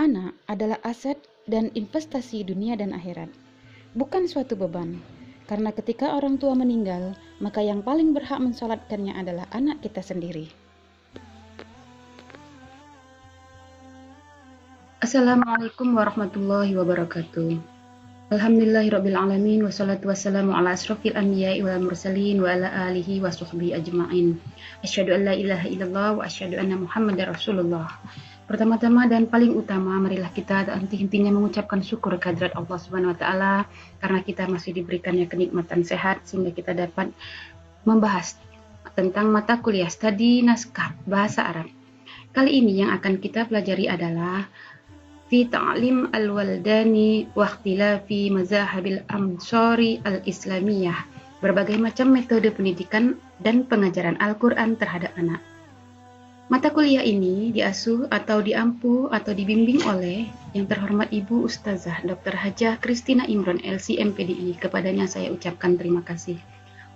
Anak adalah aset dan investasi dunia dan akhirat, bukan suatu beban. Karena ketika orang tua meninggal, maka yang paling berhak mensolatkannya adalah anak kita sendiri. Assalamualaikum warahmatullahi wabarakatuh. Alhamdulillahirrabbilalamin. Wassalatu wassalamu ala asrafil anbiya'i wal mursalin wa ala alihi wa sahbihi ajma'in. Asyhadu an la ilaha illallah wa asyhadu anna muhammadar rasulullah. Pertama-tama dan paling utama, marilah kita henti-hentinya mengucapkan syukur kehadirat Allah Subhanahu wa taala karena kita masih diberikannya kenikmatan sehat sehingga kita dapat membahas tentang mata kuliah studi naskah bahasa Arab. Kali ini yang akan kita pelajari adalah fi ta'lim al-waldani wa ikhtilafi mazahabil amsari al-islamiyah, berbagai macam metode pendidikan dan pengajaran Al-Quran terhadap anak. Mata kuliah ini diasuh atau diampu atau dibimbing oleh yang terhormat Ibu Ustazah Dr. Hajah Kristina Imron LC MPDI. Kepadanya saya ucapkan terima kasih.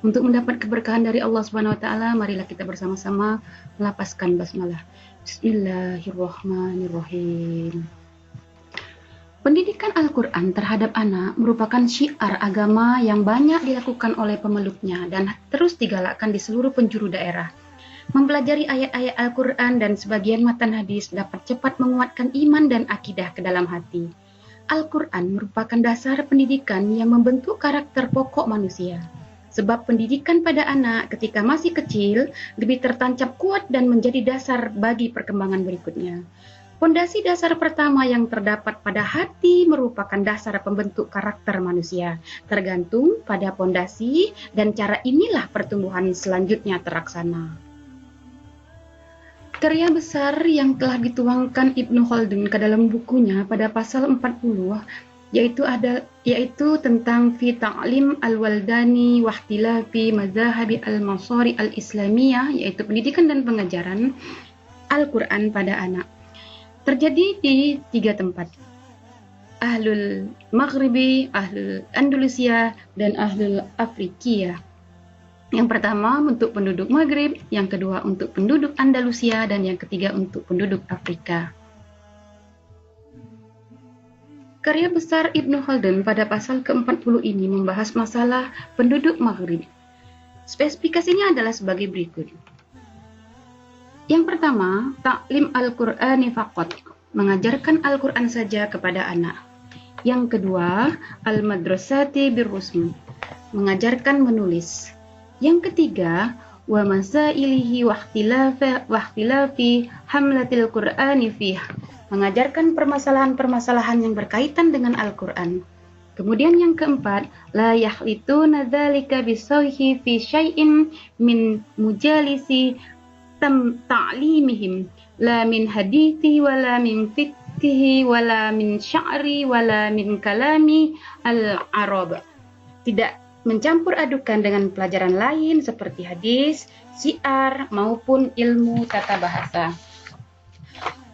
Untuk mendapat keberkahan dari Allah Subhanahu wa taala, marilah kita bersama-sama melapaskan basmalah. Bismillahirrahmanirrahim. Pendidikan Al-Quran terhadap anak merupakan syiar agama yang banyak dilakukan oleh pemeluknya dan terus digalakkan di seluruh penjuru daerah. Mempelajari ayat-ayat Al-Quran dan sebagian matan hadis dapat cepat menguatkan iman dan akidah ke dalam hati. Al-Quran merupakan dasar pendidikan yang membentuk karakter pokok manusia. Sebab pendidikan pada anak ketika masih kecil lebih tertancap kuat dan menjadi dasar bagi perkembangan berikutnya. Pondasi dasar pertama yang terdapat pada hati merupakan dasar pembentuk karakter manusia. Tergantung pada pondasi dan cara inilah pertumbuhan selanjutnya terlaksana. Karya besar yang telah dituangkan Ibnu Khaldun ke dalam bukunya pada pasal 40 yaitu tentang fi ta'lim al-waldani wa ikhtilafi madzahabi al-masari al-islamiyah, yaitu pendidikan dan pengajaran Al-Quran pada anak. Terjadi di 3 tempat, Ahlul Maghribi, Ahlul Andalusia, dan Ahlul Afrikiyah. Yang pertama untuk penduduk Maghrib, yang kedua untuk penduduk Andalusia, dan yang ketiga untuk penduduk Afrika. Karya besar Ibnu Khaldun pada pasal ke-40 ini membahas masalah penduduk Maghrib. Spesifikasinya adalah sebagai berikut. Yang pertama, ta'lim al-Qur'ani faqat, mengajarkan Al-Quran saja kepada anak. Yang kedua, al-madrasati birrusm, mengajarkan menulis. Yang ketiga, wa masailihi wa ikhtilafi hamlatil Qur'ani fih, mengajarkan permasalahan-permasalahan yang berkaitan dengan Al-Quran. Kemudian yang keempat, la yahlituna dzalika bisawhi fi syai'in min mujalisi ta'limihim, la min hadithi wala min fiqhi wala min sya'ri wala min kalami al-arab. Tidak mencampur adukan dengan pelajaran lain seperti hadis, syiar, maupun ilmu tata bahasa.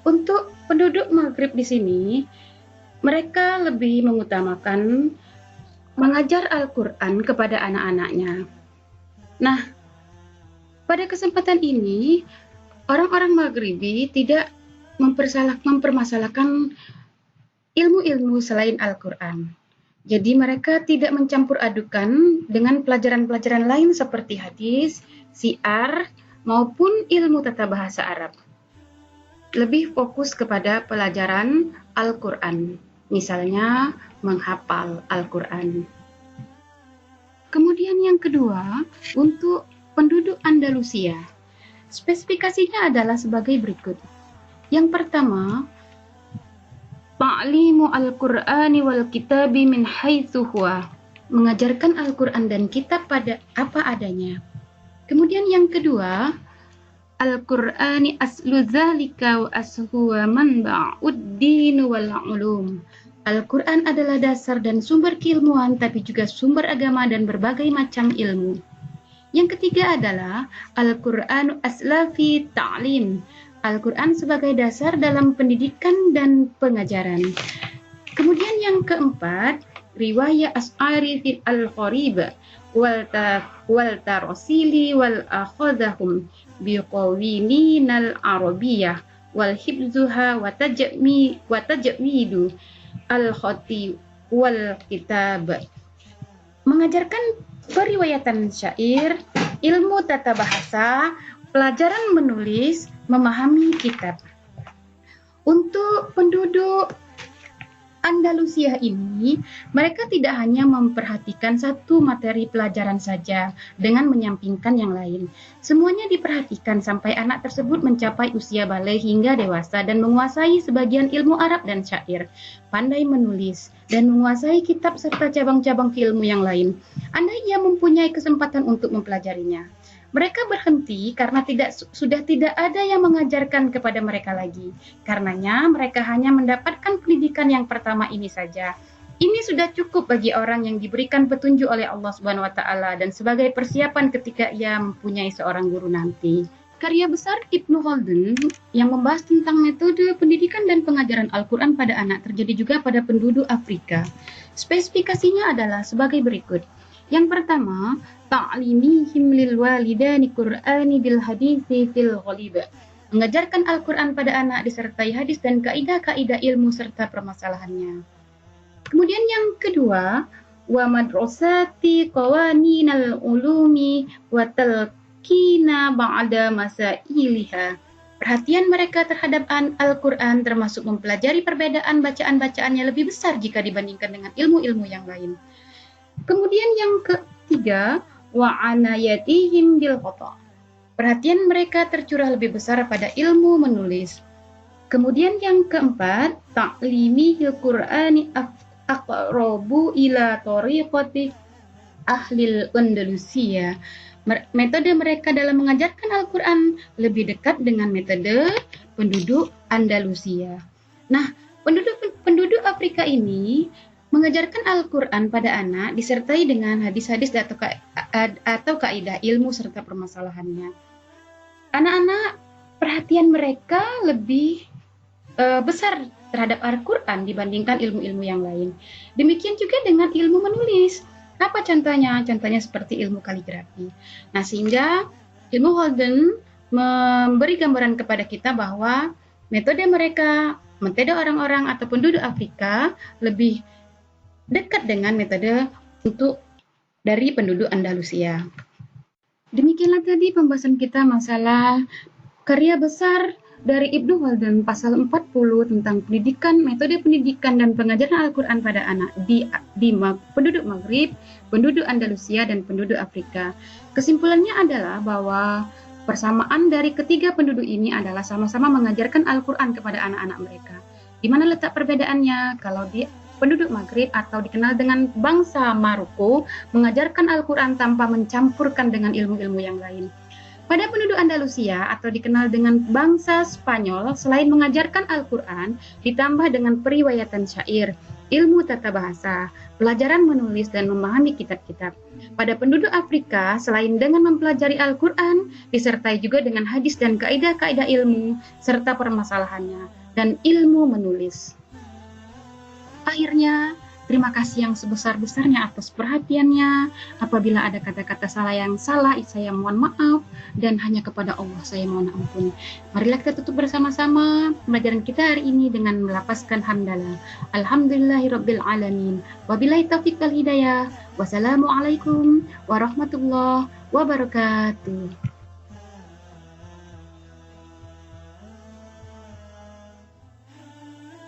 Untuk penduduk Maghrib di sini, mereka lebih mengutamakan mengajar Al-Quran kepada anak-anaknya. Nah, pada kesempatan ini, orang-orang Maghribi tidak mempermasalahkan ilmu-ilmu selain Al-Quran. Jadi mereka tidak mencampur adukan dengan pelajaran-pelajaran lain seperti hadis, syiar, maupun ilmu tata bahasa Arab. Lebih fokus kepada pelajaran Al-Quran, misalnya menghafal Al-Quran. Kemudian yang kedua, untuk penduduk Andalusia, spesifikasinya adalah sebagai berikut. Yang pertama, ta'limu al-Qur'ani wal kitabi min haitsu huwa, mengajarkan Al-Quran dan kitab pada apa adanya. Kemudian yang kedua, Al-Qur'ani aslu dzalika wa ashuwa manba'ud-din wal ulum. Al-Quran adalah dasar dan sumber keilmuan, tapi juga sumber agama dan berbagai macam ilmu. Yang ketiga adalah Al-Qur'anu asla fi ta'lim, Al-Quran sebagai dasar dalam pendidikan dan pengajaran. Kemudian yang keempat, riwayat As'ari fil al-Gharib wal tarasili wal akhadahum biqawinin al-arabiyah wal hibzuha wa tajwidu al-khati wal kitab. Mengajarkan periwayatan syair, ilmu tata bahasa, pelajaran menulis, memahami kitab. Untuk penduduk Andalusia ini, mereka tidak hanya memperhatikan satu materi pelajaran saja dengan menyampingkan yang lain. Semuanya diperhatikan sampai anak tersebut mencapai usia balik hingga dewasa dan menguasai sebagian ilmu Arab dan syair, pandai menulis, dan menguasai kitab serta cabang-cabang ilmu yang lain. Andai ia mempunyai kesempatan untuk mempelajarinya. Mereka berhenti karena sudah tidak ada yang mengajarkan kepada mereka lagi. Karenanya mereka hanya mendapatkan pendidikan yang pertama ini saja. Ini sudah cukup bagi orang yang diberikan petunjuk oleh Allah Subhanahu wa taala dan sebagai persiapan ketika ia mempunyai seorang guru nanti. Karya besar Ibnu Khaldun yang membahas tentang metode pendidikan dan pengajaran Al-Quran pada anak terjadi juga pada penduduk Afrika. Spesifikasinya adalah sebagai berikut. Yang pertama, ta'limihim lil walidani Qur'ani bil hadisi fil ghalib. Mengajarkan Al-Quran pada anak disertai hadis dan kaidah-kaidah ilmu serta permasalahannya. Kemudian yang kedua, wa madrasati qawaninal ulumi wa talqina ba'da masailiha. Perhatian mereka terhadap Al-Quran termasuk mempelajari perbedaan bacaan-bacaannya lebih besar jika dibandingkan dengan ilmu-ilmu yang lain. Kemudian yang ketiga, wa anayatihim bil khata. Perhatian mereka tercurah lebih besar pada ilmu menulis. Kemudian yang keempat, ta'limihil Qur'ani aqrabu ila tariqati ahlil Andalusia. Metode mereka dalam mengajarkan Al-Quran lebih dekat dengan metode penduduk Andalusia. Nah, penduduk Afrika ini mengajarkan Al-Quran pada anak disertai dengan hadis-hadis atau kaidah ilmu serta permasalahannya. Anak-anak perhatian mereka lebih besar terhadap Al-Quran dibandingkan ilmu-ilmu yang lain. Demikian juga dengan ilmu menulis. Apa contohnya? Contohnya seperti ilmu kaligrafi. Nah, sehingga ilmu Khaldun memberi gambaran kepada kita bahwa metode orang-orang atau penduduk Afrika lebih dekat dengan metode dari penduduk Andalusia. Demikianlah tadi pembahasan kita masalah karya besar dari Ibnu Khaldun pasal 40 tentang metode pendidikan dan pengajaran Al-Quran pada anak di penduduk Maghrib, penduduk Andalusia, dan penduduk Afrika. Kesimpulannya adalah bahwa persamaan dari ketiga penduduk ini adalah sama-sama mengajarkan Al-Quran kepada anak-anak mereka. Di mana letak perbedaannya? Kalau di penduduk Maghrib atau dikenal dengan bangsa Maroko mengajarkan Al-Quran tanpa mencampurkan dengan ilmu-ilmu yang lain. Pada penduduk Andalusia atau dikenal dengan bangsa Spanyol, selain mengajarkan Al-Quran, ditambah dengan periwayatan syair, ilmu tata bahasa, pelajaran menulis dan memahami kitab-kitab. Pada penduduk Afrika, selain dengan mempelajari Al-Quran, disertai juga dengan hadis dan kaidah-kaidah ilmu, serta permasalahannya, dan ilmu menulis. Akhirnya, terima kasih yang sebesar-besarnya atas perhatiannya. Apabila ada kata-kata yang salah, saya mohon maaf. Dan hanya kepada Allah saya mohon ampun. Marilah kita tutup bersama-sama pelajaran kita hari ini dengan melafazkan hamdalah. Alhamdulillahirabbil alamin. Wabillahi taufiq wal hidayah. Wassalamualaikum warahmatullahi wabarakatuh.